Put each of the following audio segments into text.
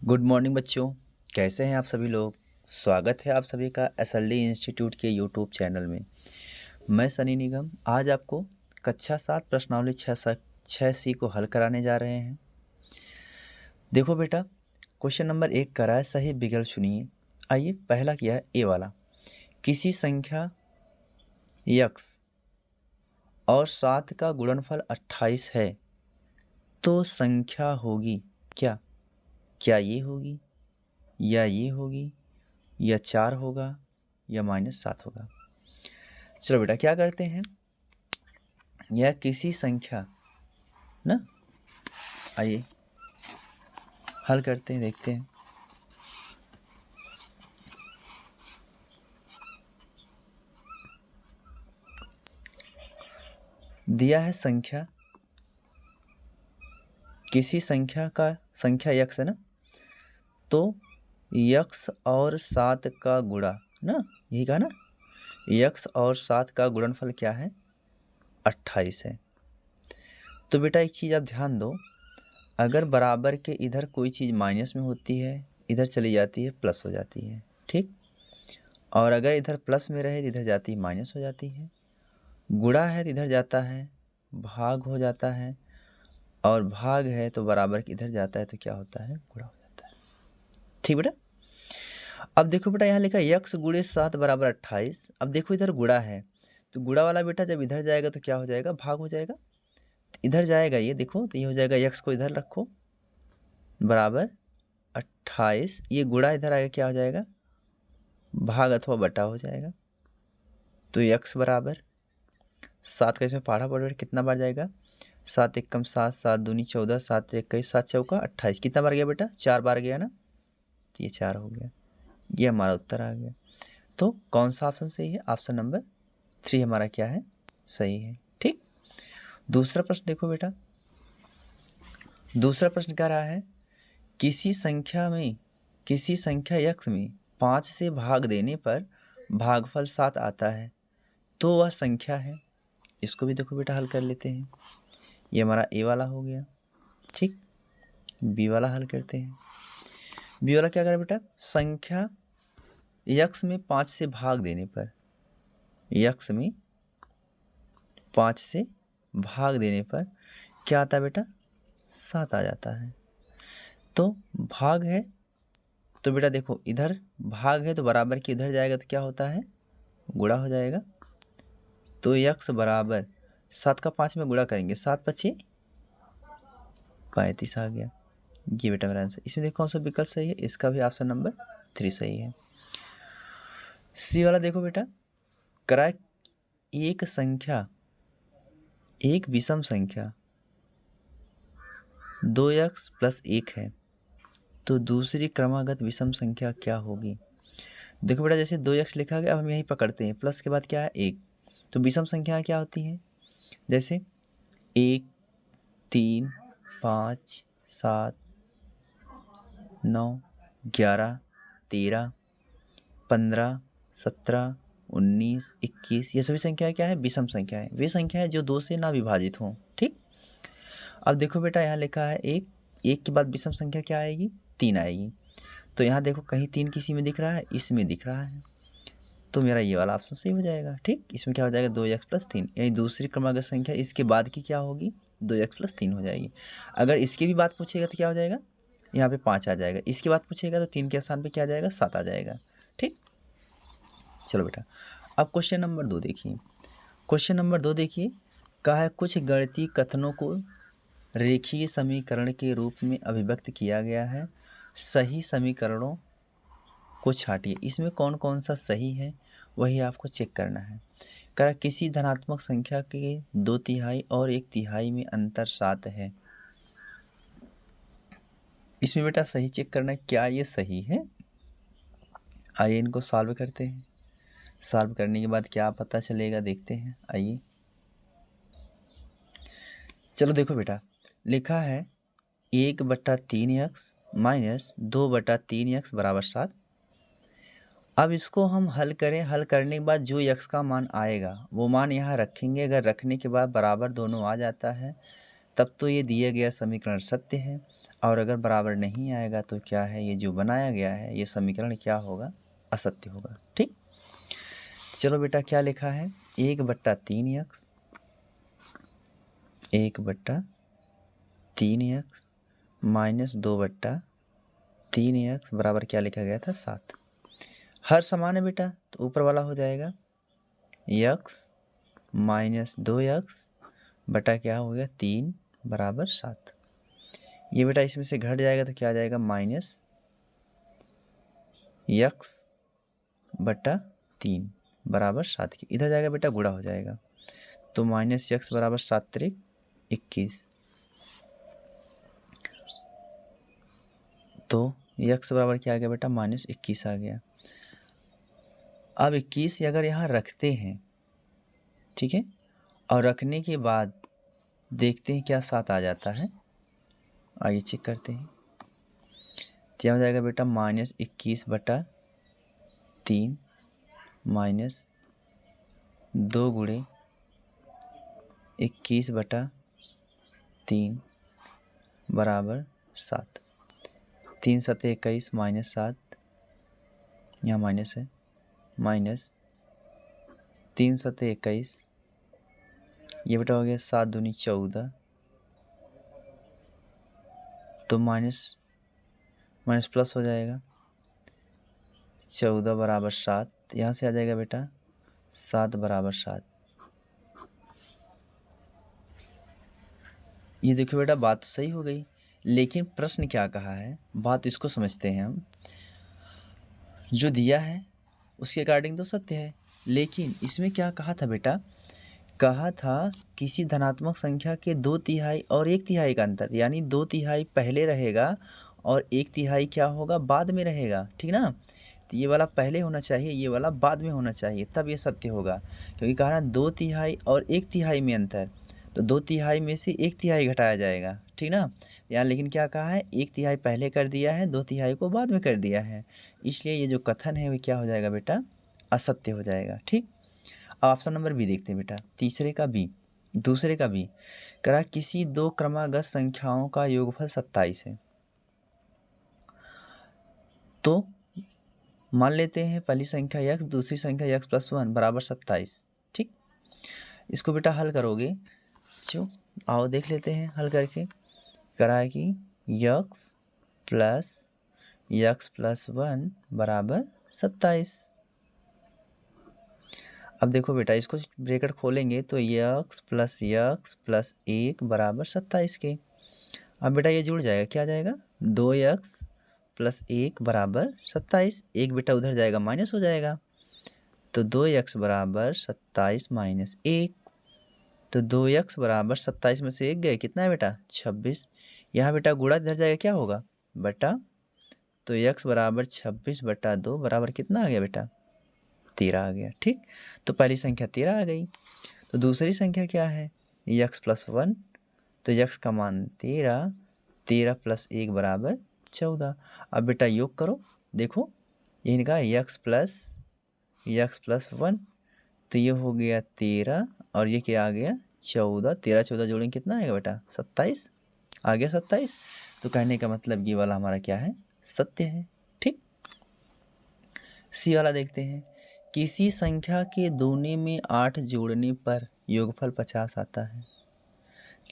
Good morning बच्चों, कैसे हैं आप सभी लोग। स्वागत है आप सभी का SLD इंस्टीट्यूट के यूट्यूब चैनल में। मैं सनी निगम आज आपको कक्षा 7 प्रश्नावली 6C को हल कराने जा रहे हैं। देखो बेटा, क्वेश्चन नंबर 1 करा है, सही विकल्प चुनिए। आइए, पहला किया है ए वाला। किसी संख्या x और 7 का गुणनफल 28 है तो संख्या होगी क्या? क्या ये होगी, या ये होगी, या 4 होगा, या -7 होगा। चलो बेटा, क्या करते हैं, यह किसी संख्या ना, आइए हल करते हैं, देखते हैं। दिया है संख्या, किसी संख्या x है ना, तो x और 7 का गुणा ना, यही कहा ना, x और 7 का गुणनफल क्या है? 28 है। तो बेटा एक चीज़ आप ध्यान दो, अगर बराबर के इधर कोई चीज़ माइनस में होती है, इधर चली जाती है प्लस हो जाती है, ठीक। और अगर इधर प्लस में रहे तो इधर जाती है माइनस हो जाती है। गुणा है तो इधर जाता है भाग हो जाता है, और भाग है तो बराबर के इधर जाता है तो क्या होता है? गुणा हो जाता है। ठीक बेटा। अब देखो बेटा, यहाँ लिखा x गुणे 7 बराबर 28। अब देखो इधर गुणा है तो गुणा वाला बेटा जब इधर जाएगा तो क्या हो जाएगा? भाग हो जाएगा। तो इधर जाएगा ये, देखो तो ये हो जाएगा, x को इधर रखो बराबर 28, ये गुणा इधर आएगा, क्या हो जाएगा? भाग अथवा बटा हो जाएगा। तो x बराबर 7 का इसमें पाढ़ा पढ़ कितना बार जाएगा? 7 एकम 7, 7 दूनी 14, 7 21, 7 चौका 28। कितना बार गया बेटा? 4 बार गया ना, तो ये 4 हो गया। ये हमारा उत्तर आ गया। तो कौन सा ऑप्शन सही है? ऑप्शन नंबर 3 हमारा क्या है? सही है। ठीक। दूसरा प्रश्न देखो बेटा, दूसरा प्रश्न क्या रहा है, किसी संख्या x में 5 से भाग देने पर भागफल 7 आता है तो वह संख्या है। इसको भी देखो बेटा, हल कर लेते हैं। ये हमारा ए वाला हो गया, ठीक। बी वाला हल करते हैं। बी वाला क्या करें बेटा, संख्या x में 5 से भाग देने पर, x में 5 से भाग देने पर क्या आता है बेटा? 7 आ जाता है। तो भाग है तो बेटा देखो, इधर भाग है तो बराबर के इधर जाएगा तो क्या होता है? गुणा हो जाएगा। तो x बराबर 7 का 5 में गुणा करेंगे, 7 पचे 35 आ गया। ये बेटा मेरा आंसर। इसमें देखो कौन सा विकल्प सही है? इसका भी ऑप्शन नंबर 3 सही है। सी वाला देखो बेटा, करा एक विषम संख्या 2x + 1 है तो दूसरी क्रमागत विषम संख्या क्या होगी? देखो बेटा, जैसे 2x लिखा गया, अब हम यहीं पकड़ते हैं, प्लस के बाद क्या है? 1। तो विषम संख्या क्या होती हैं? जैसे 1, 3, 5, 7, 9, 11, 13, 15, 17, 19, 21, ये सभी संख्याएं क्या है? विषम संख्याएं। वे संख्याएं जो 2 से ना विभाजित हों, ठीक। अब देखो बेटा, यहाँ लिखा है 1, 1 के बाद विषम संख्या क्या आएगी? 3 आएगी। तो यहाँ देखो, कहीं 3 किसी में दिख रहा है, इसमें दिख रहा है, तो मेरा ये वाला ऑप्शन सही हो जाएगा, ठीक। इसमें क्या हो जाएगा? 2x + 3, यानी दूसरी क्रमागत संख्या इसके बाद की क्या होगी? 2x + 3 हो जाएगी। अगर इसकी भी बात पूछेगा तो क्या हो जाएगा? यहाँ पे 5 आ जाएगा। इसकी बात पूछेगा तो 3 के स्थान पे क्या आ जाएगा? 7 आ जाएगा, ठीक। चलो बेटा, अब क्वेश्चन नंबर 2 देखिए। क्वेश्चन नंबर 2 देखिए, कहा है कुछ गणितीय कथनों को रेखीय समीकरण के रूप में अभिव्यक्त किया गया है, सही समीकरणों को छांटिए। इसमें कौन कौन सा सही है वही आपको चेक करना है। कहा किसी धनात्मक संख्या के 2/3 और 1/3 में अंतर 7 है। इसमें बेटा सही चेक करना है, क्या ये सही है? आइए इनको सॉल्व करते हैं। सॉल्व करने के बाद क्या पता चलेगा, देखते हैं। आइए, चलो देखो बेटा, लिखा है 1/3x - 2/3x = 7। अब इसको हम हल करें, हल करने के बाद जो x का मान आएगा वो मान यहाँ रखेंगे। अगर रखने के बाद बराबर दोनों आ जाता है तब तो ये दिया गया समीकरण सत्य है। और अगर बराबर नहीं आएगा तो क्या है, ये जो बनाया गया है ये समीकरण क्या होगा, असत्य होगा। ठीक, चलो बेटा क्या लिखा है, 1/3x 1/3x माइनस 2/3x बराबर क्या लिखा गया था, 7। हर समान है बेटा, तो ऊपर वाला हो जाएगा x माइनस 2x बटा क्या हो गया 3 बराबर 7। ये बेटा इसमें से घट जाएगा तो क्या आ जाएगा, माइनस x बटा 3 बराबर 7 की, इधर जाएगा बेटा गुणा हो जाएगा, तो माइनस x बराबर 7 त्रिक 21, तो x बराबर क्या आ गया बेटा, माइनस 21 आ गया। अब 21 अगर यहाँ रखते हैं, ठीक है, और रखने के बाद देखते हैं क्या 7 आ जाता है, आइए चेक करते हैं। क्या हो जाएगा बेटा, माइनस 21/3 माइनस 2 गुणे 21/3 बराबर 7, 3 7 21 माइनस 7, यहाँ माइनस है, माइनस 3 7 21, ये बेटा हो गया 7 दूनी 14, तो माइनस माइनस प्लस हो जाएगा, 14 बराबर 7, यहाँ से आ जाएगा बेटा 7 बराबर 7। ये देखो बेटा बात तो सही हो गई, लेकिन प्रश्न क्या कहा है, बात इसको समझते हैं हम। जो दिया है उसके अकॉर्डिंग तो सत्य है, लेकिन इसमें क्या कहा था बेटा, कहा था किसी धनात्मक संख्या के 2/3 और 1/3 का अंतर, यानी 2/3 पहले रहेगा और 1/3 क्या होगा, बाद में रहेगा। ठीक ना, तो ये वाला पहले होना चाहिए, ये वाला बाद में होना चाहिए, तब ये सत्य होगा। क्योंकि कहा ना 2/3 और 1/3 में अंतर, तो 2/3 में से 1/3 घटाया जाएगा। ठीक ना, यहाँ लेकिन क्या कहा है, 1/3 पहले कर दिया है, 2/3 को बाद में कर दिया है, इसलिए ये जो कथन है वो क्या हो जाएगा बेटा, असत्य हो जाएगा। ठीक, अब ऑप्शन नंबर बी देखते हैं बेटा, तीसरे का बी, दूसरे का बी, करा किसी दो क्रमागत संख्याओं का योगफल 27 है। तो मान लेते हैं पहली संख्या x, दूसरी संख्या x + 1 बराबर 27। ठीक, इसको बेटा हल करोगे, जो आओ देख लेते हैं हल करके। करा कि x + 1 बराबर 27। अब देखो बेटा इसको ब्रैकेट खोलेंगे तो x + 1 बराबर 27 के। अब बेटा ये जुड़ जाएगा, क्या जाएगा, 2x + 1 बराबर 27, एक बेटा उधर जाएगा माइनस हो जाएगा, तो 2x बराबर 27 माइनस 1, तो 2x बराबर 27 में से 1 गए, कितना है बेटा 26, यहाँ बेटा गुणा इधर जाएगा क्या होगा बटा, तो x बराबर 26/2 बराबर कितना आ गया बेटा 13 आ गया। ठीक, तो पहली संख्या 13 आ गई, तो दूसरी संख्या क्या है x + 1, तो x का मान 13, 13 + 1 बराबर 14। अब बेटा योग करो, देखो ये इनका x + 1, तो ये हो गया 13 और ये क्या आ गया 14, 13 14 जोड़ेंगे कितना आएगा बेटा 27 आ गया 27। तो कहने का मतलब ये वाला हमारा क्या है, सत्य है। ठीक, सी वाला देखते हैं, किसी संख्या के दूनी में 8 जोड़ने पर योगफल 50 आता है।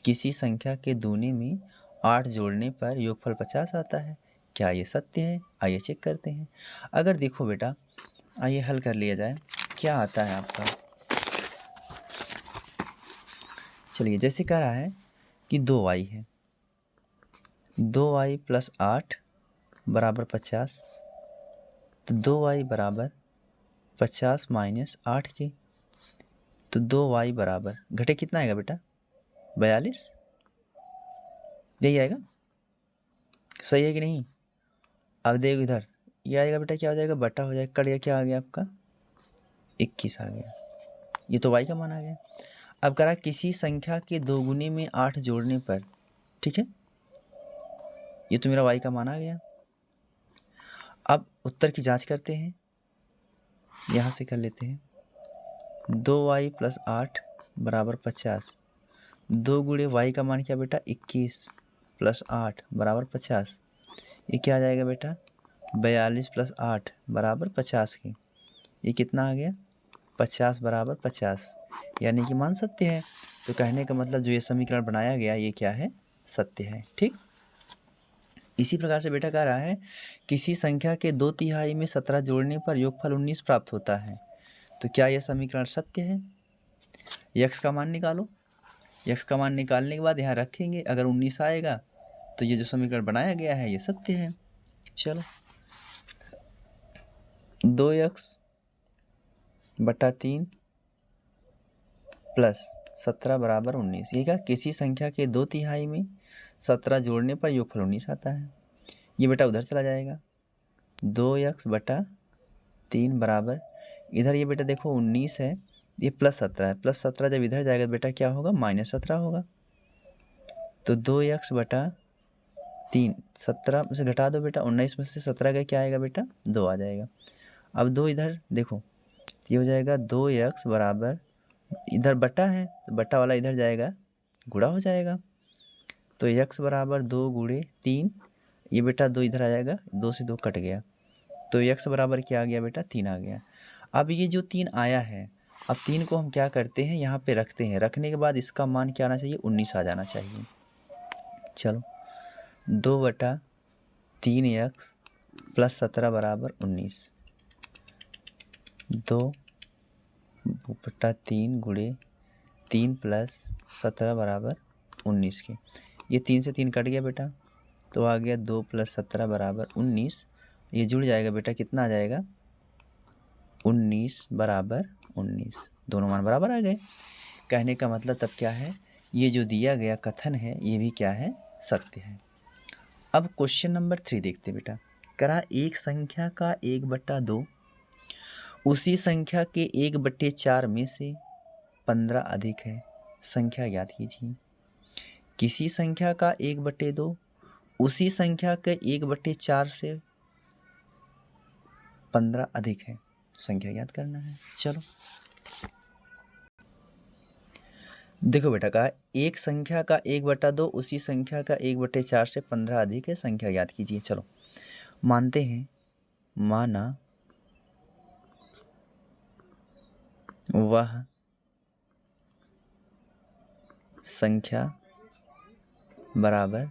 किसी संख्या के दूनी में 8 जोड़ने पर योगफल 50 आता है, क्या ये सत्य है, आइए चेक करते हैं। अगर देखो बेटा, आइए हल कर लिया जाए, क्या आता है आपका। चलिए जैसे कह रहा है कि 2y है, 2y + 8 बराबर 50, तो 2y बराबर 50 माइनस 8 के, तो 2y बराबर घटे कितना आएगा बेटा 42, यही आएगा, सही है कि नहीं। अब देखो इधर ये आएगा बेटा, क्या हो जाएगा बटा हो जाएगा, कट गया, क्या आ गया आपका 21 आ गया, ये तो y का मान आ गया। अब करा किसी संख्या के दोगुने में 8 जोड़ने पर, ठीक है, ये तो मेरा y का मान आ गया। अब उत्तर की जांच करते हैं, यहाँ से कर लेते हैं, 2y + 8 बराबर 50, 2 गुणे y का मान क्या बेटा 21, प्लस 8 बराबर 50। ये क्या आ जाएगा बेटा, 42 प्लस 8 बराबर 50 की। ये कितना आ गया, 50 बराबर 50, यानी कि मान सत्य है। तो कहने का मतलब जो ये समीकरण बनाया गया ये क्या है, सत्य है। ठीक, इसी प्रकार से बेटा कह रहा है किसी संख्या के 2/3 में 17 जोड़ने पर योगफल 19 प्राप्त होता है। तो क्या यह समीकरण सत्य है। यक्स का मान निकालो। यक्स का मान निकालने के बाद यहाँ रखेंगे, अगर 19 आएगा तो ये जो समीकरण बनाया गया है ये सत्य है। चलो, 2x बटा 3 प्लस 17 बराबर 19। ये क्या, किसी संख्या के 2/3 में 17 जोड़ने पर योगफल 19 आता है। ये बेटा उधर चला जाएगा, 2x बटा 3 बराबर, इधर ये बेटा देखो 19 है, ये प्लस 17 है, प्लस 17 जब इधर जाएगा तो बेटा क्या होगा, -17 होगा। तो 2x बटा 3, 17 में से घटा दो बेटा, 19 में से 17 का क्या आएगा बेटा, 2 आ जाएगा। अब 2 इधर देखो, ये हो जाएगा 2x बराबर, इधर बटा है तो बटा वाला इधर जाएगा, गुणा हो जाएगा। तो x बराबर 2 गुणे 3, ये बेटा 2 इधर आ जाएगा, 2 से 2 कट गया, तो x बराबर क्या आ गया बेटा, 3 आ गया। अब ये जो 3 आया है, अब 3 को हम क्या करते हैं, यहाँ पे रखते हैं, रखने के बाद इसका मान क्या आना चाहिए, 19 आ जाना चाहिए। चलो, 2 बटा 3x प्लस 17 बराबर 19, 2 बटा 3 गुणे 3 प्लस 17 बराबर 19 के। ये 3 से 3 कट गया बेटा, तो आ गया 2 प्लस 17 बराबर 19। ये जुड़ जाएगा बेटा, कितना आ जाएगा, 19 बराबर 19, दोनों मान बराबर आ गए। कहने का मतलब तब क्या है, ये जो दिया गया कथन है ये भी क्या है, सत्य है। अब क्वेश्चन नंबर 3 देखते बेटा, करा एक संख्या का 1/2 उसी संख्या के 1/4 में से 15 अधिक है, संख्या ज्ञात कीजिए। किसी संख्या का 1/2 उसी संख्या के 1/4 से 15 अधिक है, संख्या ज्ञात करना है। चलो देखो बेटा, कहा एक संख्या का 1/2 उसी संख्या का 1/4 से 15 अधिक है, संख्या ज्ञात कीजिए। चलो मानते हैं, माना वह संख्या बराबर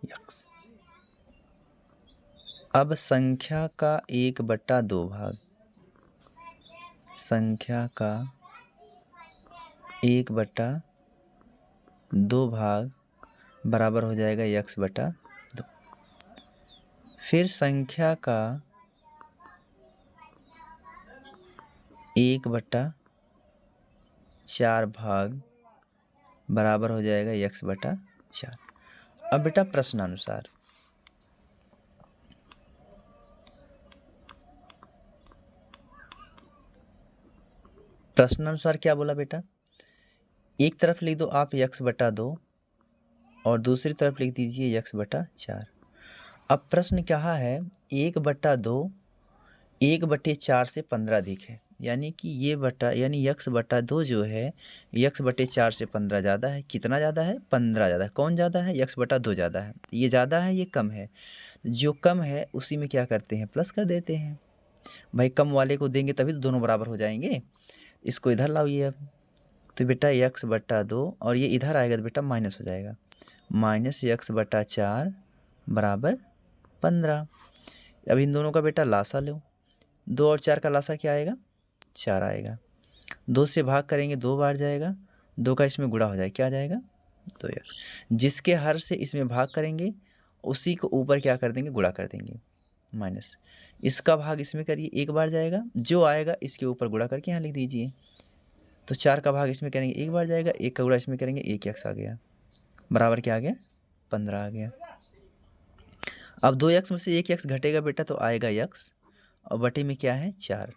यक्स। अब संख्या का 1/2 भाग, संख्या का 1/2 भाग बराबर हो जाएगा x/2। फिर संख्या का 1/4 भाग बराबर हो जाएगा x/4। अब बेटा प्रश्नानुसार क्या बोला बेटा, एक तरफ लिख दो आप x/2 और दूसरी तरफ लिख दीजिए x/4। अब प्रश्न क्या है, 1/2 1/4 से 15 अधिक है, यानी कि ये बटा यानी x/2 जो है x/4 से 15 ज़्यादा है। कितना ज़्यादा है, 15 ज़्यादा है। कौन ज़्यादा है, x/2 ज़्यादा है। ये ज़्यादा है, ये कम है। जो कम है उसी में क्या करते हैं, प्लस कर देते हैं। भाई कम वाले को देंगे तभी तो दोनों बराबर हो जाएंगे। इसको इधर लाइए अब, तो बेटा x/2 और ये इधर आएगा तो बेटा माइनस हो जाएगा, -x/4 बराबर 15। अब इन दोनों का बेटा लासा लो, 2 और 4 का लासा क्या आएगा, 4 आएगा। 2 से भाग करेंगे 2 बार जाएगा, 2 का इसमें गुणा हो जाएगा, क्या आ जाएगा, 2x। जिसके हर से इसमें भाग करेंगे उसी को ऊपर क्या कर देंगे, गुणा कर देंगे, माइनस। इसका भाग इसमें करिए, 1 बार जाएगा, जो आएगा इसके ऊपर गुणा करके यहाँ लिख दीजिए। तो 4 का भाग इसमें करेंगे, 1 बार जाएगा, 1 का गुणा इसमें करेंगे, 1x आ गया, बराबर क्या आ गया, 15 आ गया। अब 2x में से 1x घटेगा बेटा तो आएगा x, और बटे में क्या है 4,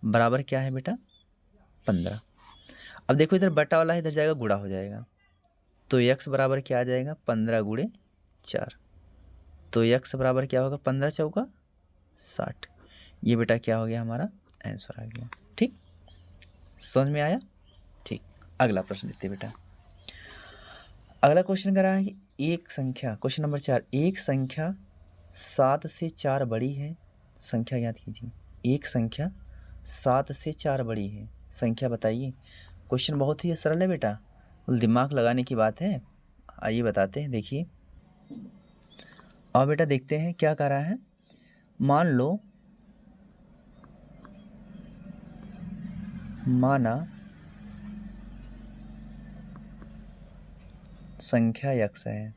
बराबर क्या है बेटा 15। अब देखो इधर बटा वाला है, इधर जाएगा गुणा हो जाएगा, तो x बराबर क्या आ जाएगा 15 गुणे 4। तो x बराबर क्या होगा, 15 चौका 60। ये बेटा क्या हो गया, हमारा आंसर आ गया। ठीक, समझ में आया। ठीक, अगला प्रश्न देखते बेटा। अगला क्वेश्चन कह रहा है कि एक संख्या, क्वेश्चन नंबर 4, एक संख्या 7 से 4 बड़ी है, संख्या याद कीजिए। एक संख्या 7 से 4 बड़ी है, संख्या बताइए। क्वेश्चन बहुत ही सरल है बेटा, दिमाग लगाने की बात है। आइए बताते हैं, देखिए। और बेटा देखते हैं क्या कह रहा है। मान लो, माना संख्या x है,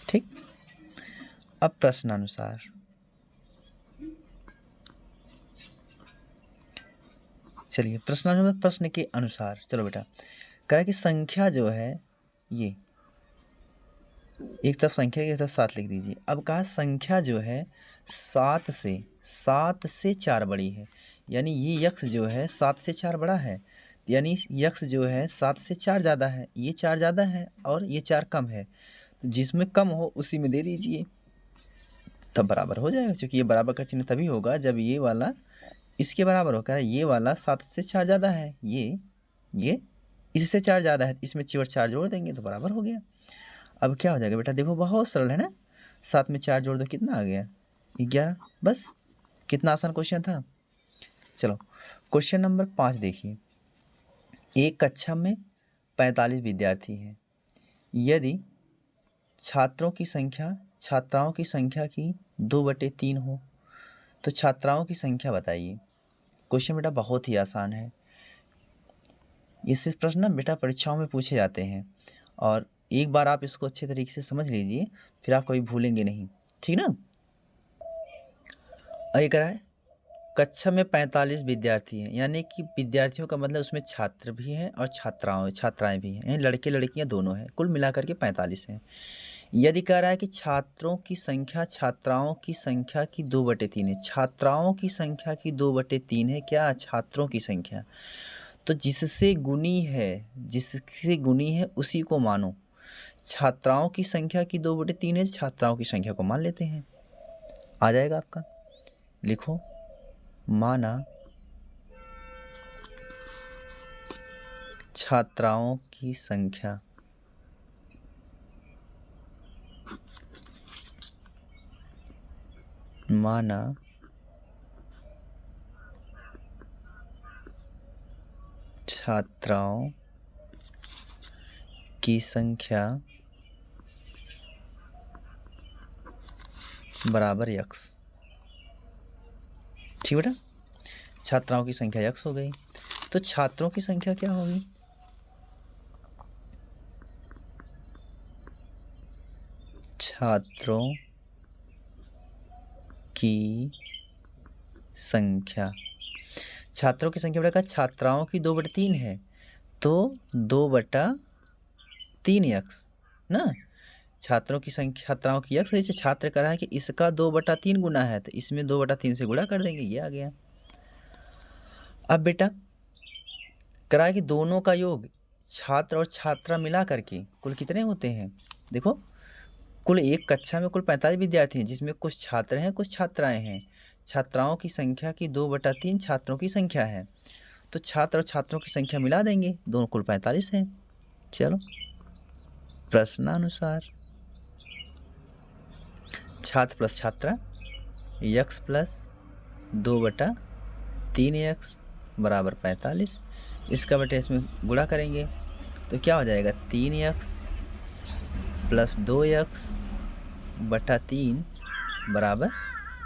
ठीक। अब प्रश्नानुसार, चलिए प्रश्नानुसार, प्रश्न के अनुसार, चलो बेटा। कह रहा है कि संख्या जो है, ये एक तरफ संख्या की तरफ 7 लिख दीजिए। अब कहा संख्या जो है 7 से 4 बड़ी है, यानी ये यक्स जो है 7 से 4 बड़ा है, यानी यक्स जो है 7 से 4 ज़्यादा है, ये 4 ज़्यादा है और ये 4 कम है। तो जिसमें कम हो उसी में दे दीजिए, तब बराबर हो जाएगा। क्योंकि ये बराबर का चिन्ह तभी होगा जब ये वाला इसके बराबर होगा। ये वाला 7 से 4 ज़्यादा है, ये इससे 4 ज़्यादा है, इसमें 4 जोड़ देंगे तो बराबर हो गया। अब क्या हो जाएगा बेटा, देखो बहुत सरल है ना। 7 में 4 जोड़ दो, कितना आ गया, 11। बस, कितना आसान क्वेश्चन था। चलो क्वेश्चन नंबर 5 देखिए। एक कक्षा में 45 विद्यार्थी हैं। यदि छात्राओं की संख्या की 2/3 हो तो छात्राओं की संख्या बताइए। क्वेश्चन बेटा बहुत ही आसान है। इससे प्रश्न ना बेटा परीक्षाओं में पूछे जाते हैं, और एक बार आप इसको अच्छे तरीके से समझ लीजिए, फिर आप कभी भूलेंगे नहीं, ठीक ना। ये कह रहा है कक्षा में 45 विद्यार्थी हैं, यानी कि विद्यार्थियों का मतलब उसमें छात्र भी हैं और छात्राएं भी हैं, लड़के लड़कियां दोनों हैं, कुल मिलाकर के 45 हैं। यदि कह रहा है कि छात्रों की संख्या छात्राओं की संख्या की 2/3 है, छात्राओं की संख्या की 2/3 है, क्या छात्रों की संख्या, तो जिससे गुनी है उसी को मानो। छात्राओं की संख्या की 2/3 है, छात्राओं की संख्या को मान लेते हैं, आ जाएगा आपका। लिखो, माना छात्राओं की संख्या छात्राओं की संख्या बराबर x, ठीक बेटा। छात्राओं की संख्या x हो गई, तो छात्रों की संख्या क्या होगी, छात्रों की संख्या बेटा छात्राओं की 2/3 है, तो 2/3 x ना। छात्राओं की x है, छात्र कह रहा है कि इसका 2/3 गुना है, तो इसमें 2/3 से गुणा कर देंगे, ये आ गया। अब बेटा कह रहा है कि दोनों का योग छात्र और छात्रा मिला करके कुल कितने होते हैं। देखो, कुल एक कक्षा में कुल 45 विद्यार्थी हैं, जिसमें कुछ छात्र हैं कुछ छात्राएं हैं। छात्राओं की संख्या की 2/3 छात्रों की संख्या है, तो छात्र और छात्रों की संख्या मिला देंगे, दोनों कुल 45 हैं। चलो प्रश्नानुसार, छात्र प्लस छात्रा x प्लस 2/3 x बराबर 45। इसका बेटा इसमें गुणा करेंगे तो क्या हो जाएगा, 3x प्लस 2x/3 बराबर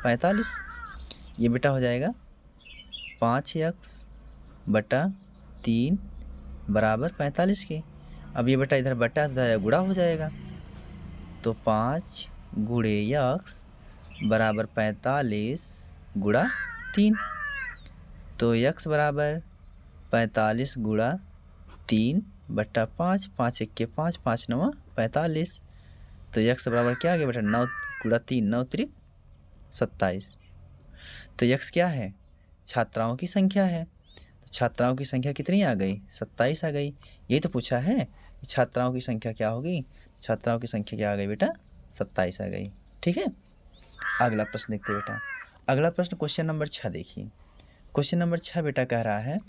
45। ये बेटा हो जाएगा 5x/3 बराबर 45 के। अब ये बेटा इधर बटा गुणा हो जाएगा, तो 5 गुणे x बराबर 45 गुणा 3, तो x बराबर 45 गुणा 3/5, 5 1 5, 5 9 45, तो x बराबर क्या आ गया बेटा, 9 गुणा 3 9 3 27। तो x क्या है, छात्राओं की संख्या है, तो छात्राओं की संख्या कितनी आ गई, 27 आ गई। यही तो पूछा है, छात्राओं की संख्या क्या होगी, छात्राओं की संख्या क्या आ गई बेटा, 27 आ गई, ठीक है। अगला प्रश्न देखते बेटा। अगला प्रश्न क्वेश्चन नंबर 6 देखिए। क्वेश्चन नंबर 6 बेटा कह रहा है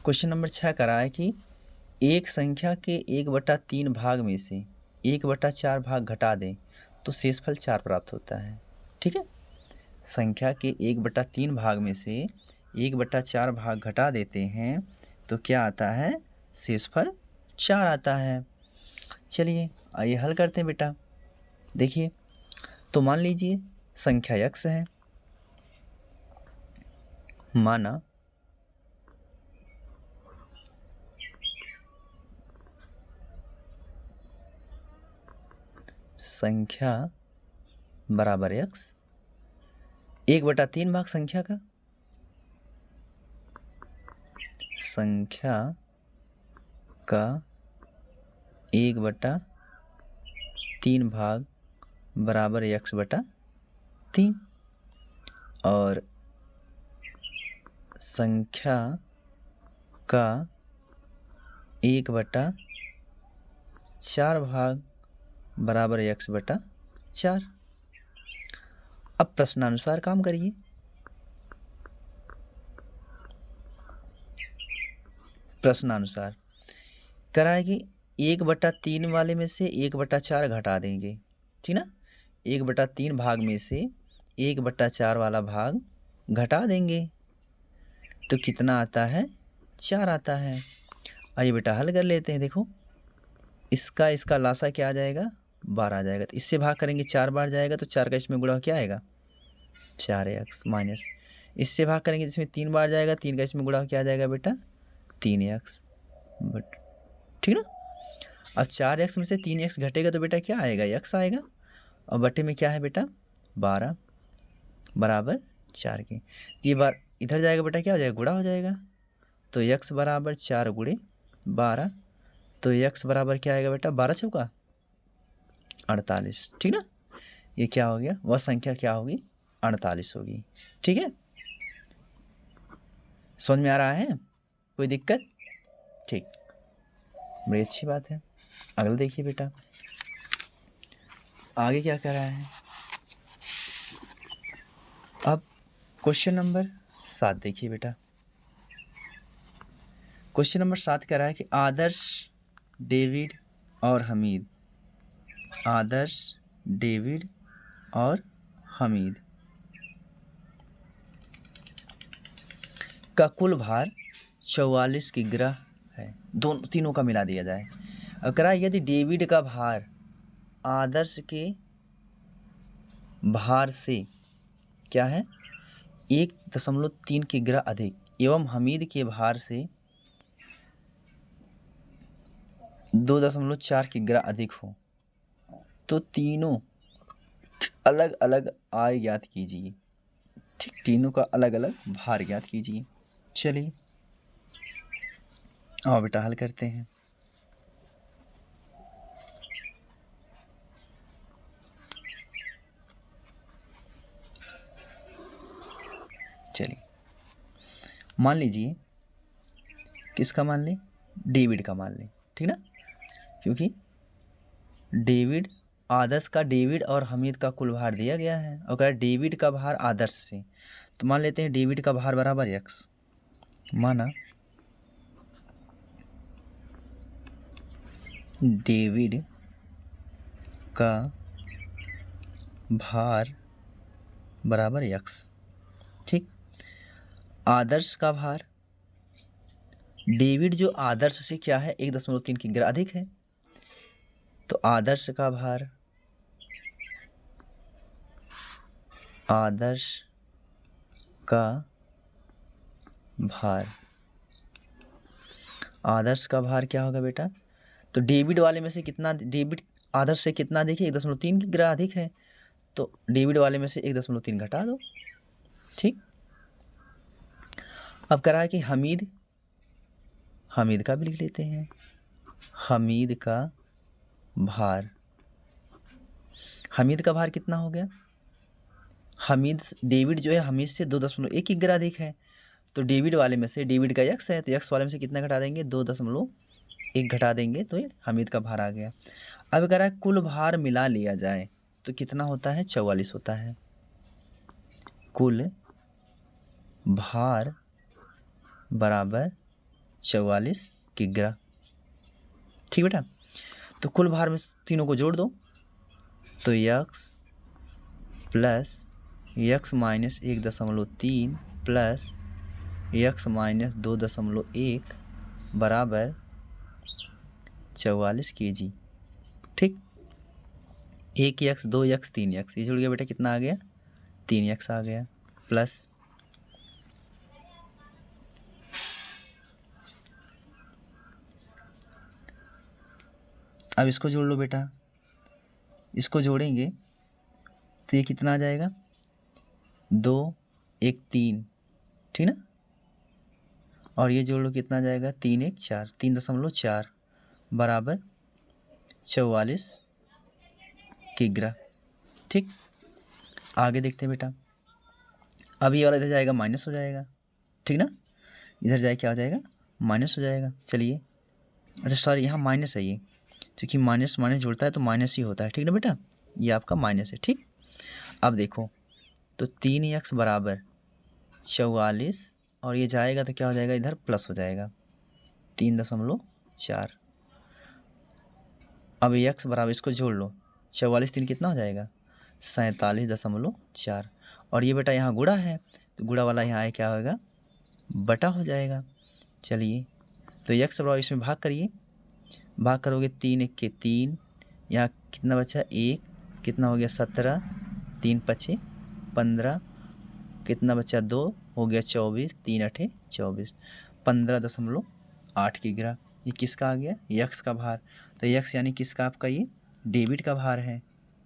क्वेश्चन नंबर 6 करा है कि एक संख्या के 1/3 भाग में से 1/4 भाग घटा दें तो शेषफल 4 प्राप्त होता है। ठीक है, संख्या के 1/3 भाग में से 1/4 भाग घटा देते हैं तो क्या आता है, शेषफल 4 आता है। चलिए आइए हल करते हैं बेटा। देखिए, तो मान लीजिए संख्या x है, माना संख्या बराबर x, 1/3 भाग संख्या का, संख्या का 1/3 भाग बराबर x/3 और संख्या का 1/4 भाग बराबर x/4। अब प्रश्नानुसार काम करिए। प्रश्नानुसार करा है कि 1/3 वाले में से 1/4 घटा देंगे, ठीक ना। 1/3 भाग में से 1/4 वाला भाग घटा देंगे तो कितना आता है, 4 आता है। आइए बेटा हल कर लेते हैं। देखो, इसका लासा क्या आ जाएगा, 12 आ जाएगा। तो इससे भाग करेंगे 4 बार जाएगा तो 4 का इसमें गुणा क्या आएगा, 4x माइनस, इससे भाग करेंगे जिसमें 3 बार जाएगा, 3 का इसमें गुणा क्या आ जाएगा बेटा, 3x। बट ठीक ना। अब 4x में से 3x घटेगा तो बेटा क्या आएगा, x आएगा। और बटे में क्या है बेटा, 12 बराबर 4 के। ये बार इधर जाएगा बेटा, क्या हो जाएगा, गुणा हो जाएगा। तो x बराबर 4 गुणे 12, तो x बराबर क्या आएगा बेटा, 12 चौका 48। ठीक ना, ये क्या हो गया, वह संख्या क्या होगी, 48 होगी। ठीक है, समझ में आ रहा है, कोई दिक्कत, ठीक, बड़ी अच्छी बात है। अगला देखिए बेटा, आगे क्या कर रहा है। अब क्वेश्चन नंबर 7 देखिए बेटा। क्वेश्चन नंबर 7 कह रहा है कि आदर्श, डेविड और हमीद, आदर्श, डेविड और हमीद का कुल भार 44 किग्रा है। दोनों तीनों का मिला दिया जाए। अब कह रहा है यदि डेविड का भार आदर्श के भार से क्या है, 1.3 किग्रा अधिक एवं हमीद के भार से 2.4 किग्रा अधिक हो तो तीनों अलग अलग आय ज्ञात कीजिए। ठीक, तीनों का अलग अलग भार ज्ञात कीजिए। चलिए आओ बेटा हल करते हैं। चलिए मान लीजिए, किसका मान लें, डेविड का मान लें, ठीक ना, क्योंकि डेविड, आदर्श का डेविड और हमीद का कुल भार दिया गया है और कह डेविड का भार आदर्श से, तो मान लेते हैं डेविड का भार बराबर x। माना डेविड का भार बराबर x। ठीक, आदर्श का भार, डेविड जो आदर्श से क्या है, 1.3 किग्रा अधिक है, तो आदर्श का भार, आदर्श का भार, आदर्श का भार क्या होगा बेटा, तो डेविड वाले में से कितना, डेविड आदर्श से कितना अधिक है, 1.3 किग्रा अधिक है, तो डेविड वाले में से 1.3 घटा दो। ठीक, अब करा है कि हमीद, हमीद का भी लिख लेते हैं। हमीद का भार, हमीद का भार कितना हो गया, हमीद, डेविड जो है हमीद से 2.1 किग्रा अधिक है, तो डेविड वाले में से, डेविड का x है तो x वाले में से कितना घटा देंगे, 2.1 घटा देंगे तो ये हमीद का भार आ गया। अब कह रहा है कुल भार मिला लिया जाए तो कितना होता है, 44 होता है। कुल भार बराबर 44 किग्रा। ठीक बेटा, तो कुल भार में तीनों को जोड़ दो, तो x plus x minus 1.3 plus x minus 2.1 बराबर 44 kg। ठीक, 1x 2x 3x, ये जुड़ गया बेटा, कितना आ गया 3x आ गया, प्लस अब इसको जोड़ लो बेटा, इसको जोड़ेंगे तो ये कितना आ जाएगा 2 1 3, ठीक ना, और ये जोड़ लो कितना आ जाएगा 3 1 4, 3.4 बराबर 44 किग्रा। ठीक, आगे देखते हैं बेटा, अब ये वाला इधर जाएगा माइनस हो जाएगा, ठीक ना, इधर जाए क्या हो जाएगा माइनस हो जाएगा। चलिए, अच्छा सॉरी, यहाँ माइनस है ये, क्योंकि माइनस माइनस जुड़ता है तो माइनस ही होता है, ठीक ना बेटा, ये आपका माइनस है। ठीक, अब देखो तो 3x बराबर 44 और ये जाएगा तो क्या हो जाएगा इधर प्लस हो जाएगा 3.4। अब x बराबर, इसको जोड़ लो, 44 3 कितना हो जाएगा 47.4, और ये बेटा यहाँ गुणा है तो गुणा वाला यहाँ आए क्या होगा बटा हो जाएगा। चलिए, तो x बराबर इसमें भाग करिए, भाग करोगे 3 1 के 3, यहाँ कितना बचा 1, कितना हो गया 17, 3 5 15, कितना बचा 2 हो गया 24, 3 8 24, 15.8 किग्रा। ये किसका आ गया यक्स का भार, तो यक्स यानी किसका आपका ये डेविड का भार है,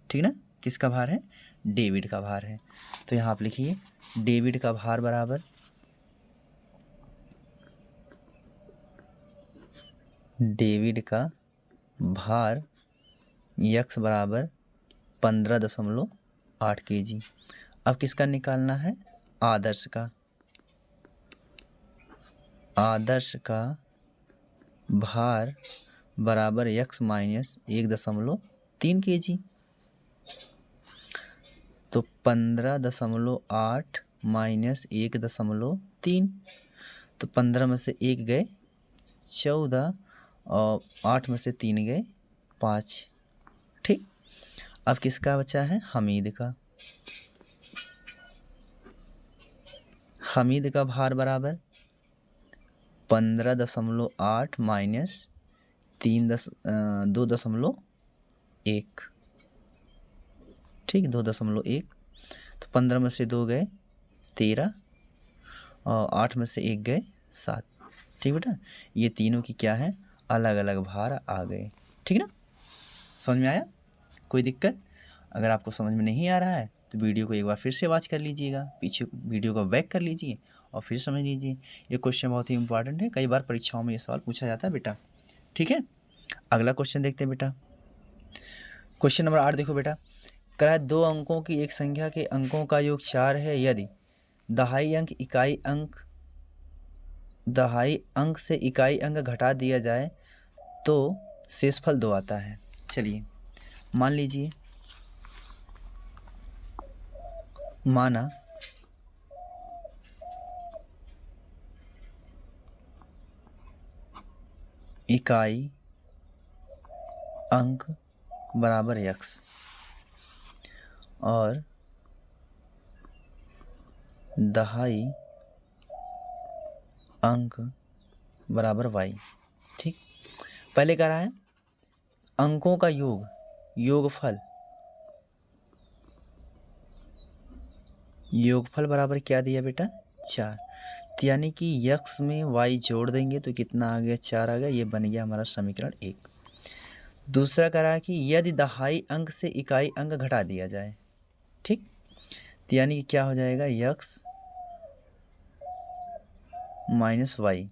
ठीक ना, किसका भार है डेविड का भार है। तो यहाँ आप लिखिए डेविड का भार बराबर डेविड का भार यक्स बराबर 15.8 kg। अब किसका निकालना है आदर्श का, आदर्श का भार बराबर x माइनस 1.3 kg, तो 15.8 माइनस 1.3, तो 15 में से 1 गए 14 और 8 में से 3 गए 5। ठीक, अब किसका बचा है हमीद का, हमीद का भार बराबर 15.8 माइनस 2.1, ठीक 2.1, तो 15 में से 2 गए 13 और 8 में से 1 गए 7। ठीक बेटा, ये तीनों की क्या है अलग अलग भार आ गए, ठीक ना, समझ में आया, कोई दिक्कत? अगर आपको समझ में नहीं आ रहा है तो वीडियो को एक बार फिर से वॉच कर लीजिएगा, पीछे वीडियो को बैक कर लीजिए और फिर समझ लीजिए। ये क्वेश्चन बहुत ही इंपॉर्टेंट है, कई बार परीक्षाओं में ये सवाल पूछा जाता है बेटा। ठीक है, अगला क्वेश्चन देखते हैं बेटा। क्वेश्चन नंबर 8 देखो बेटा, कह 2 अंकों की एक संख्या के अंकों का योग 4 है, यदि दहाई अंक दहाई अंक से इकाई अंक घटा दिया जाए तो शेषफल 2 आता है। चलिए मान लीजिए, माना इकाई अंक बराबर x और दहाई अंक बराबर y। ठीक, पहले कह रहा है अंकों का योग, योगफल बराबर क्या दिया बेटा 4, तो यानी कि x में y जोड़ देंगे तो कितना आ गया 4 आ गया, ये बन गया हमारा समीकरण 1। दूसरा कह रहा है कि यदि दहाई अंक से इकाई अंक घटा दिया जाए, ठीक, तो यानी कि क्या हो जाएगा x minus Y,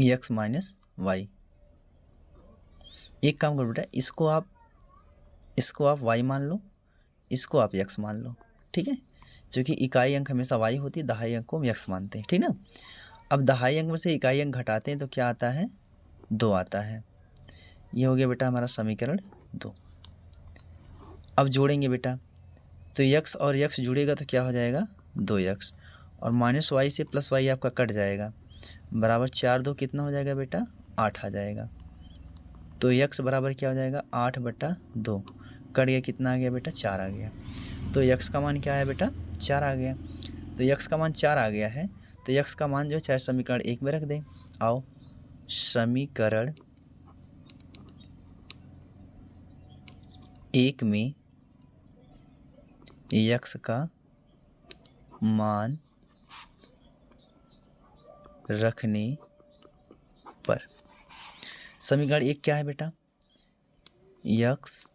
x minus Y. एक काम करो बेटा, इसको आप y मान लो, इसको आप x मान लो, ठीक है, क्योंकि इकाई अंक हमेशा y होती है, दहाई अंक को हम x मानते हैं, ठीक ना। अब दहाई अंक में से इकाई अंक घटाते हैं तो क्या आता है 2 आता है, ये हो गया बेटा हमारा समीकरण 2। अब जोड़ेंगे बेटा, तो x और x जुड़ेगा तो क्या हो जाएगा 2x, और माइनस वाई से प्लस वाई आपका कट जाएगा, बराबर 4 2 कितना हो जाएगा बेटा, 8 आ जाएगा। तो यक्स बराबर क्या हो जाएगा, 8/2, कट गया, कितना आ गया बेटा, 4 आ गया। तो यक्स का मान क्या है बेटा, 4 आ गया। तो यक्स का मान 4 आ गया है, तो यक्स का मान जो है, चाहे समीकरण 1 में रख दें। आओ, समीकरण 1 में यक्स का मान रखने पर, समीकरण 1 क्या है बेटा, यक्स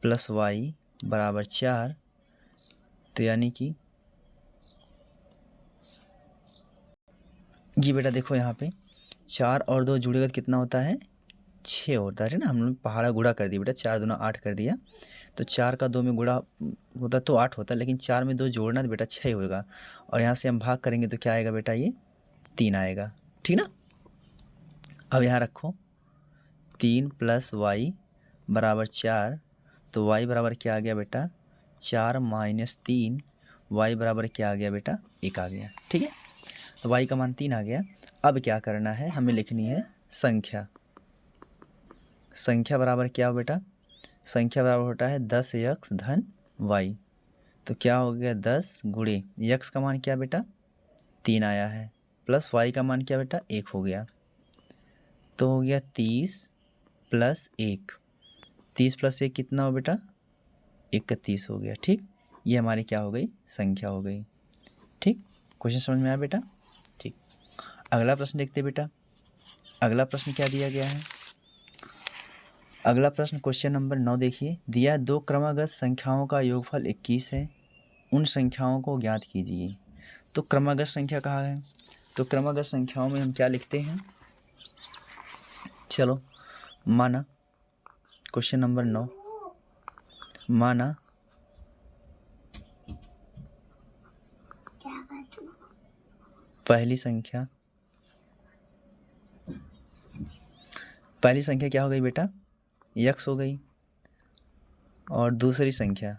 प्लस वाई बराबर 4, तो यानी कि ये बेटा देखो यहाँ पे 4 और 2 जुड़ेगा तो कितना होता है, 6 होता है ना। हम लोग पहाड़ा गुणा कर दिया बेटा, 4 दूना 8 कर दिया, तो 4 का 2 में गुणा होता तो 8 होता, लेकिन 4 में 2 जोड़ना तो बेटा 6 होगा। और यहाँ से हम भाग करेंगे तो क्या आएगा बेटा, ये 3 आएगा, ठीक ना। अब यहाँ रखो 3 + वाई बराबर 4, तो वाई बराबर क्या आ गया बेटा, 4 - 3, वाई बराबर क्या आ गया बेटा, 1 आ गया, ठीक है। तो वाई का मान 3 आ गया। अब क्या करना है, हमें लिखनी है संख्या। संख्या बराबर क्या हो बेटा, संख्या बराबर होता है 10x धन y। तो क्या हो गया, 10 गुणे यक्स का मान क्या बेटा, 3 आया है, प्लस वाई का मान क्या बेटा, 1 हो गया। तो हो गया 30 + 1, 30 + 1 कितना हो बेटा, 31 हो गया, ठीक। ये हमारी क्या हो गई, संख्या हो गई, ठीक। क्वेश्चन समझ में आया बेटा, ठीक। अगला प्रश्न देखते बेटा। अगला प्रश्न क्या दिया गया है, अगला प्रश्न क्वेश्चन नंबर 9 देखिए। दिया 2 क्रमागत संख्याओं का योगफल 21 है, उन संख्याओं को ज्ञात कीजिए। तो क्रमागत संख्या कहाँ है, तो क्रमागत संख्याओं में हम क्या लिखते हैं, चलो माना क्वेश्चन नंबर 9, माना पहली संख्या क्या हो गई बेटा, यक्स हो गई, और दूसरी संख्या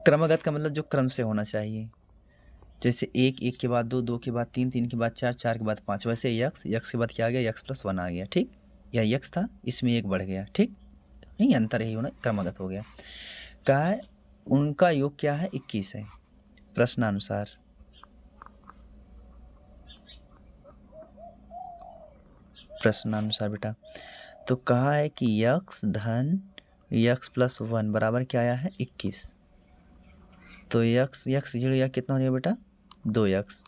क्रमागत का मतलब जो क्रम से होना चाहिए, जैसे 1 1 के बाद 2 2 के बाद 3 3 के बाद 4 4 के बाद 5, वैसे यक्स के बाद क्या आ गया, यक्स + 1 आ गया, ठीक। या यक्स था, इसमें 1 बढ़ गया, ठीक। नहीं, अंतर यही होना, क्रमागत हो गया। कहा है उनका योग क्या है, 21 है, प्रश्नानुसार। प्रश्नानुसार बेटा, तो कहा है कि यक्स धन यक्स + 1 बराबर क्या आया है, 21। तो यक्स जीरो या कितना हो गया बेटा, 2x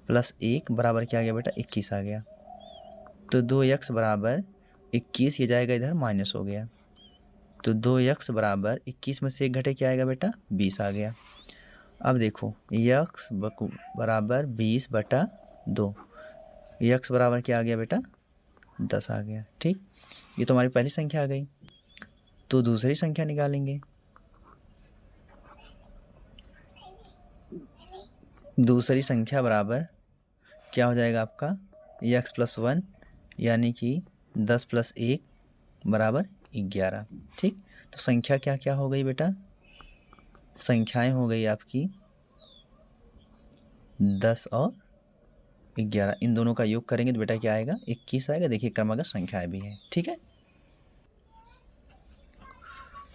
+ 1 बराबर क्या आ गया बेटा, 21 आ गया। तो 2x बराबर 21, ये जाएगा इधर, माइनस हो गया। तो 2x बराबर 21 में से 1 घटे क्या आएगा बेटा, 20 आ गया। अब देखो यक्स बराबर 20/2, यक्स बराबर क्या आ गया बेटा, 10 आ गया, ठीक। ये तो हमारी पहली संख्या आ गई। तो दूसरी संख्या निकालेंगे। दूसरी संख्या बराबर क्या हो जाएगा आपका, यक्स + 1, यानी कि 10 + 1 बराबर 11, ठीक। तो संख्या क्या क्या हो गई बेटा, संख्याएं हो गई आपकी 10 और 11, इन दोनों का योग करेंगे तो बेटा क्या आएगा, 21 आएगा। देखिए क्रमागत संख्याएं भी हैं, ठीक है।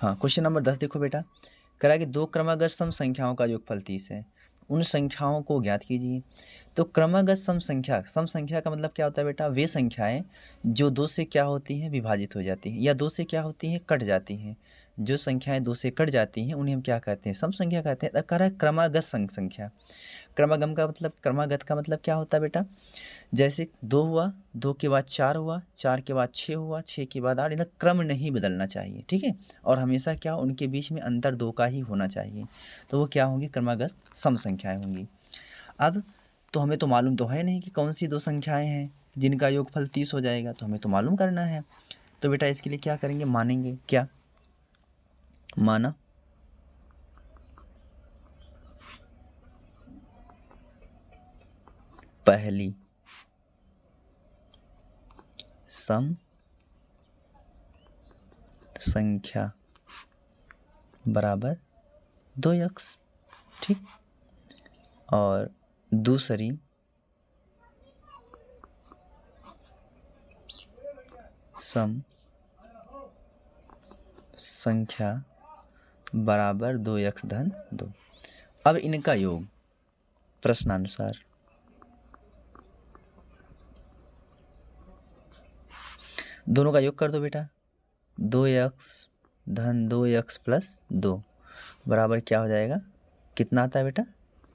हाँ, क्वेश्चन नंबर 10 देखो बेटा। करा कि 2 क्रमागत सम संख्याओं का योगफल 30 है, उन संख्याओं को ज्ञात कीजिए। तो क्रमागत सम संख्या का मतलब क्या होता है बेटा, वे संख्याएं जो 2 से क्या होती हैं, विभाजित हो जाती हैं, या 2 से क्या होती हैं, कट जाती हैं। जो संख्याएं 2 से कट जाती हैं उन्हें हम क्या कहते हैं, सम संख्या कहते हैं। कह रहा है क्रमागत संख्या, क्रमागत का मतलब क्या होता है बेटा, जैसे 2 हुआ, 2 के बाद 4 हुआ, 4 के बाद 6 हुआ, 6 के बाद 8, इनका क्रम नहीं बदलना चाहिए, ठीक है। और हमेशा क्या, उनके बीच में अंतर 2 का ही होना चाहिए, तो वो क्या होंगी, क्रमागत सम संख्याएं होंगी। अब तो हमें तो मालूम तो है नहीं कि कौन सी 2 संख्याएं हैं जिनका योगफल 30 हो जाएगा, तो हमें तो मालूम करना है। तो बेटा इसके लिए क्या करेंगे, मानेंगे क्या, माना पहली सम संख्या बराबर 2x। ठीक, और दूसरी सम संख्या बराबर 2x धन 2। अब इनका योग प्रश्नानुसार दोनों का योग कर दो बेटा। 2x धन 2x प्लस 2 बराबर क्या हो जाएगा, कितना आता है बेटा,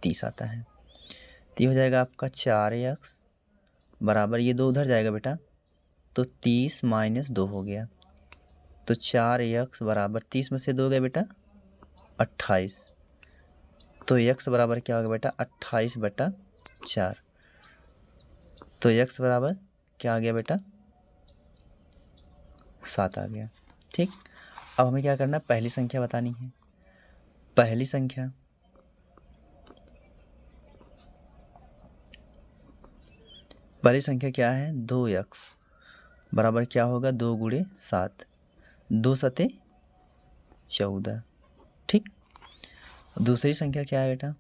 30 आता है। तो ये हो जाएगा आपका 4x बराबर, ये 2 उधर जाएगा बेटा, तो 30 माइनस 2 हो गया। तो 4x बराबर 30 में से 2 गए बेटा 28। तो x बराबर क्या होगा बेटा, 28/4। तो x बराबर क्या आ गया बेटा, 7 आ गया। ठीक, अब हमें क्या करना है, पहली संख्या बतानी है। पहली संख्या क्या है, 2x बराबर क्या होगा, 2 गुणे 7, 2 सते 14। ठीक, दूसरी संख्या क्या है बेटा,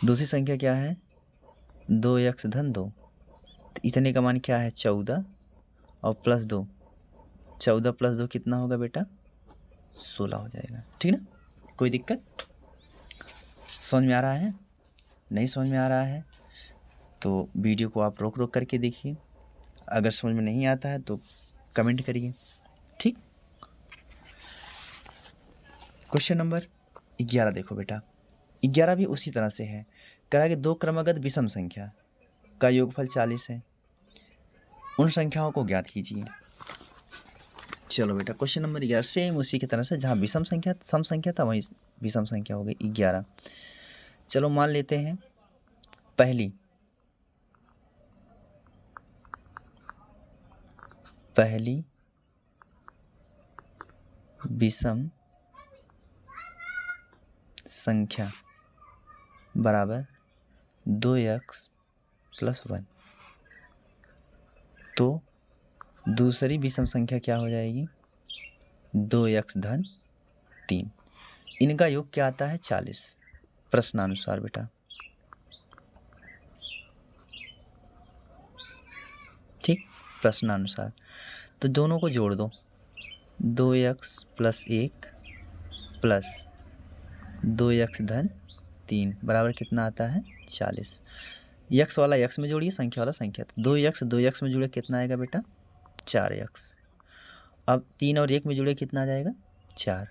दूसरी संख्या क्या है, 2x धन 2। तो इतने का मान क्या है, 14 और प्लस 2, 14 प्लस 2 कितना होगा बेटा, 16 हो जाएगा। ठीक ना, कोई दिक्कत, समझ में आ रहा है? नहीं समझ में आ रहा है तो वीडियो को आप रोक रोक करके देखिए, अगर समझ में नहीं आता है तो कमेंट करिए। ठीक, क्वेश्चन नंबर 11 देखो बेटा, 11 भी उसी तरह से है। कहा कि 2 क्रमागत विषम संख्या का योगफल 40 है, उन संख्याओं को ज्ञात कीजिए। चलो बेटा, क्वेश्चन नंबर 11 सेम उसी की तरह से, जहाँ विषम संख्या सम संख्या था वहीं विषम संख्या हो गई 11। चलो मान लेते हैं पहली विषम संख्या बराबर 2x प्लस 1। तो दूसरी विषम संख्या क्या हो जाएगी, 2x धन 3। इनका योग क्या आता है, 40 प्रश्नानुसार बेटा। ठीक, प्रश्नानुसार, तो दोनों को जोड़ दो, 2x प्लस 1 प्लस 2x धन 3 बराबर कितना आता है, 40। x वाला x में जोड़िए, संख्या वाला संख्या, तो 2x में जुड़े कितना आएगा बेटा, 4x। अब 3 और 1 में जुड़े कितना आ जाएगा, 4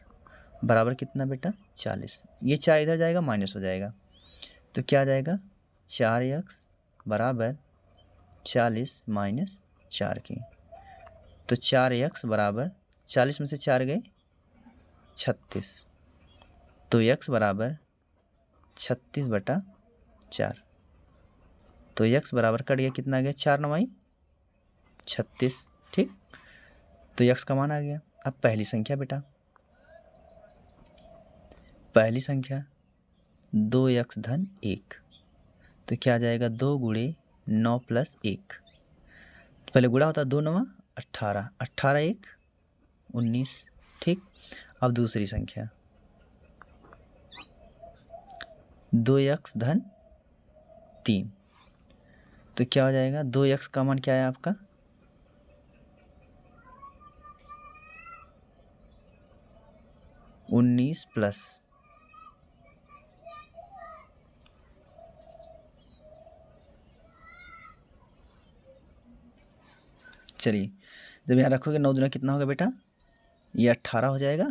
बराबर कितना बेटा, 40। ये 4 इधर जाएगा, माइनस हो जाएगा, तो क्या आ जाएगा, 4x बराबर 40 माइनस 4 की। तो 4x बराबर 40 में से 4 गए 36, तो x बराबर 36/4। तो x बराबर कट गया, कितना आ गया, 4 9 36। ठीक, तो x का मान आ गया। अब पहली संख्या बेटा, पहली संख्या 2x धन 1, तो क्या आ जाएगा, 2 गुणे 9 प्लस 1। पहले गुणा होता है, 2 9 18, 18 1 19। ठीक, अब दूसरी संख्या 2x धन 3, तो क्या हो जाएगा, 2x का मान क्या है आपका, 19 प्लस, चलिए जब यहाँ रखोगे 9 दूना कितना होगा बेटा, ये 18 हो जाएगा,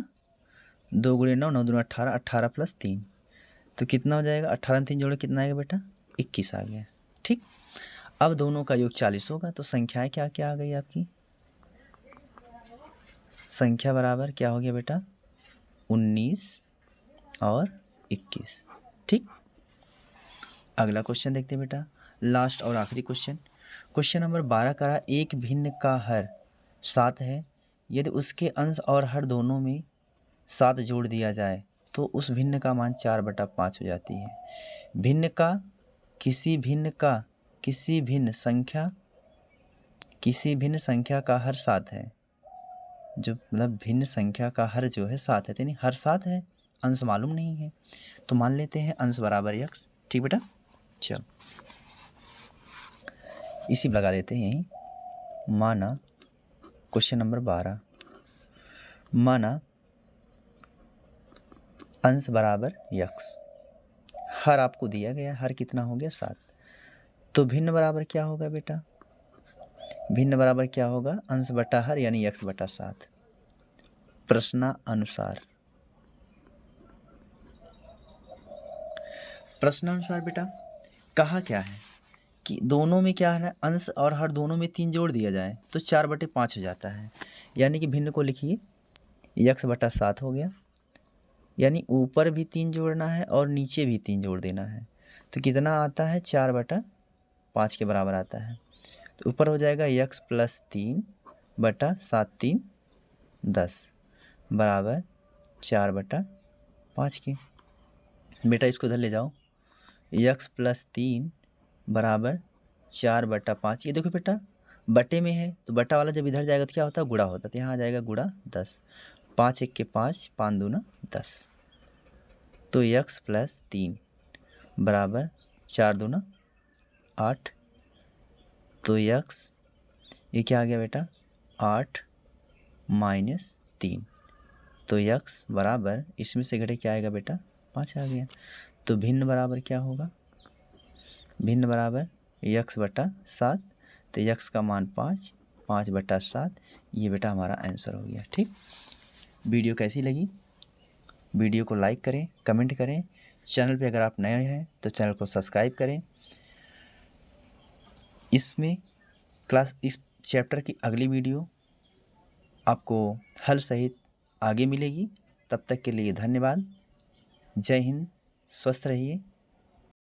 2 गुणे 9, 9 दूना 18, 18 प्लस 3, तो कितना हो जाएगा, 18 3 जोड़े कितना आएगा बेटा, 21 आ गया। ठीक, अब दोनों का योग 40 होगा, तो संख्याएं क्या क्या आ गई आपकी, संख्या बराबर क्या हो गया बेटा, 19 और 21। ठीक, अगला क्वेश्चन देखते हैं बेटा, लास्ट और आखिरी क्वेश्चन, क्वेश्चन नंबर 12 का रहा, एक भिन्न का हर 7 है, यदि उसके अंश और हर दोनों में 7 जोड़ दिया जाए तो उस भिन्न का मान 4/5 हो जाती है। भिन्न का किसी भिन्न संख्या का हर 7 है, जो मतलब भिन्न संख्या का हर जो है 7 है, यानी हर 7 है, अंश मालूम नहीं है, तो मान लेते हैं अंश बराबर x। ठीक बेटा, चल इसी लगा देते हैं यहीं। माना क्वेश्चन नंबर 12, माना अंश बराबर x, हर आपको दिया गया, हर कितना हो गया 7, तो भिन्न बराबर क्या होगा बेटा, भिन्न बराबर क्या होगा, अंश बटा हर यानी x बटा 7। प्रश्नानुसार बेटा कहा क्या है कि दोनों में क्या है, अंश और हर दोनों में 3 जोड़ दिया जाए तो 4/5 हो जाता है, यानी कि भिन्न को लिखिए x बटा 7 हो गया, यानी ऊपर भी 3 जोड़ना है और नीचे भी 3 जोड़ देना है, तो कितना आता है 4/5 के बराबर आता है। तो ऊपर हो जाएगा x प्लस 3 बटा 7 3 10 बराबर 4/5 के। बेटा इसको इधर ले जाओ, x प्लस 3 बराबर 4/5। ये देखो बेटा बटे में है, तो बटा वाला जब इधर जाएगा तो क्या होता है, गुणा होता है, तो यहाँ आ जाएगा गुणा 10। 5 1 के 5, 5 दूना 10, तो x प्लस 3 बराबर 4 दूना 8, तो x ये क्या आ गया बेटा 8 माइनस 3, तो x बराबर इसमें से घटे क्या आएगा बेटा 5 आ गया। तो भिन्न बराबर क्या होगा, भिन्न बराबर x बटा 7, तो x का मान 5, 5/7, ये बेटा हमारा आंसर हो गया। ठीक, वीडियो कैसी लगी, वीडियो को लाइक करें, कमेंट करें, चैनल पे अगर आप नए हैं तो चैनल को सब्सक्राइब करें। इस चैप्टर की अगली वीडियो आपको हल सहित आगे मिलेगी। तब तक के लिए धन्यवाद। जय हिंद, स्वस्थ रहिए।